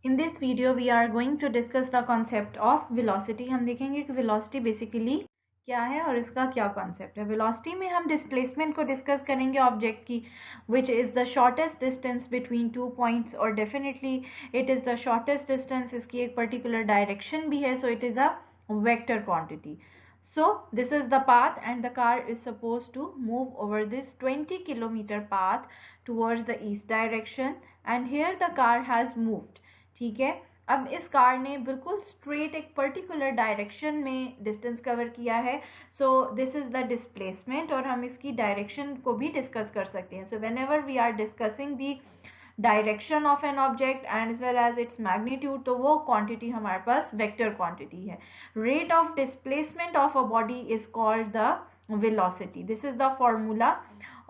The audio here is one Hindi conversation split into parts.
In this video we are going to discuss the concept of velocity. हम देखेंगे कि velocity basically क्या है और इसका क्या concept है. velocity में हम displacement को discuss करेंगे object की, which is the shortest distance between two points, और definitely it is the shortest distance. इसकी एक particular direction भी है, so it is a vector quantity. So this is the path and the car is supposed to move over this 20 kilometer path towards the east direction, and here the car has moved. ठीक है, अब इस कार ने बिल्कुल स्ट्रेट एक पर्टिकुलर डायरेक्शन में डिस्टेंस कवर किया है. So this is the displacement, और हम इसकी डायरेक्शन को भी डिस्कस कर सकते हैं. So whenever we are discussing the direction of an object and as well as its magnitude, तो वो क्वांटिटी हमारे पास वेक्टर क्वांटिटी है. Rate of displacement of a body is called the velocity. This is the formula.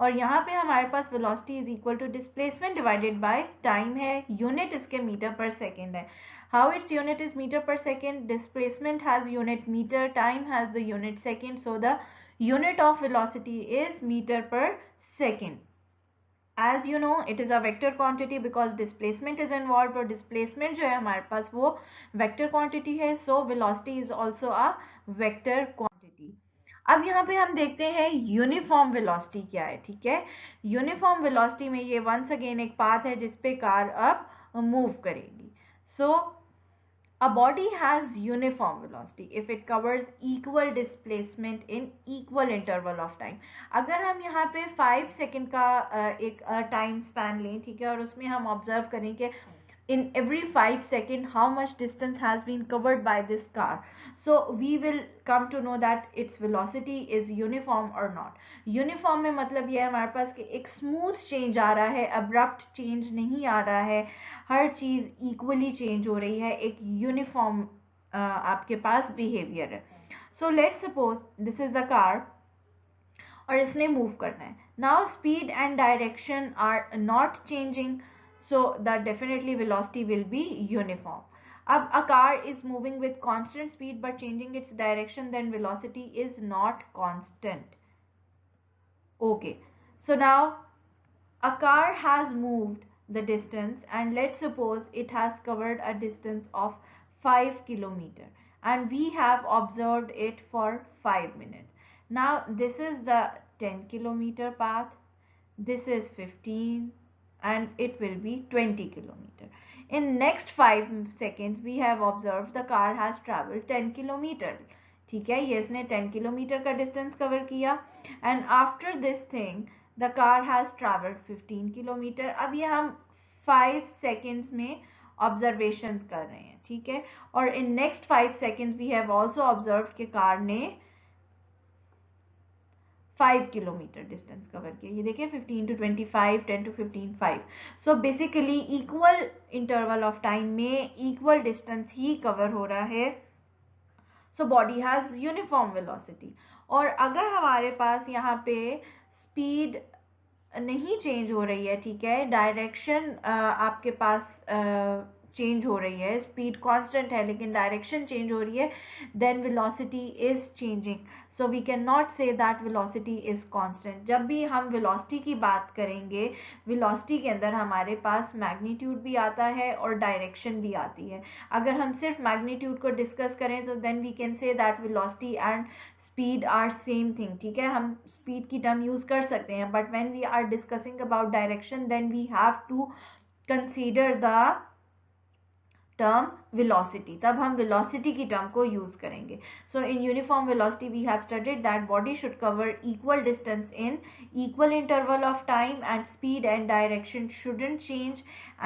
और यहाँ पे हमारे पास velocity is equal to displacement divided by time है. यूनिट इसके मीटर पर सेकेंड है. How its unit is metre per second. Displacement has unit metre, time has the unit second, so the unit of velocity is metre per second. As you know, it is a vector quantity because displacement is involved, और displacement जो है हमारे पास वो vector quantity है. So velocity is also a vector quantity. अब यहाँ पे हम देखते हैं यूनिफॉर्म वेलोसिटी क्या है. ठीक है, यूनिफॉर्म वेलोसिटी में ये वंस अगेन एक पाथ है जिसपे कार अब मूव करेगी. सो a body has uniform velocity if it covers equal displacement in equal interval of time. अगर हम यहाँ पे 5 सेकेंड का एक टाइम स्पैन लें, ठीक है, और उसमें हम ऑब्जर्व करें कि in every 5 seconds how much distance has been covered by this car, so we will come to know that its velocity is uniform or not. Uniform में मतलब ये है हमारे पास कि एक smooth change आ रहा है, abrupt change नहीं आ रहा है, हर चीज इक्वली चेंज हो रही है, एक यूनिफॉर्म आपके पास बिहेवियर है. So let's suppose this is the car और इसने मूव करना है. Now speed and direction are not changing, so that definitely velocity will be uniform. अब a car is moving with constant speed but changing its direction, then velocity is not constant. Okay, so now a car has moved the distance, and let's suppose it has covered a distance of 5 kilometer, and we have observed it for 5 minutes. Now this is the 10 kilometer path, this is 15, and it will be 20 kilometer. In next 5 seconds we have observed the car has traveled 10 kilometer. ठीक है, ये इसने 10 किलोमीटर का डिस्टेंस कवर किया, and after this thing the car has travelled 15 kilometre. अब ये हम 5 सेकेंड्स में ऑब्जर्वेशन कर रहे हैं. ठीक है, और in next 5 seconds we have also observed कि कार ने 5 किलोमीटर डिस्टेंस कवर किया. ये देखिए 15 to 25, 10 to 15, 5. So basically equal interval of time में इक्वल डिस्टेंस ही कवर हो रहा है. So body has uniform velocity. और अगर हमारे पास यहाँ पे स्पीड नहीं चेंज हो रही है, ठीक है, डायरेक्शन आपके पास चेंज हो रही है, स्पीड कांस्टेंट है लेकिन डायरेक्शन चेंज हो रही है, then velocity is changing. So we can not say that velocity is constant. जब भी हम वेलोसिटी की बात करेंगे, वेलोसिटी के अंदर हमारे पास मैग्नीट्यूड भी आता है और डायरेक्शन भी आती है. अगर हम सिर्फ मैग्नीट्यूड को डिस्कस करें तो then we can say that velocity and speed are same thing. ठीक है, हम स्पीड की टर्म यूज कर सकते हैं, but when we are discussing about direction then we have to consider the term velocity. तब हम velocity की टर्म को यूज करेंगे. So in uniform velocity we have studied that body should cover equal distance in equal interval of time, and speed and direction shouldn't change,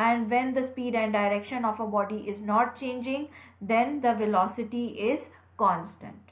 and when the speed and direction of a body is not changing then the velocity is constant.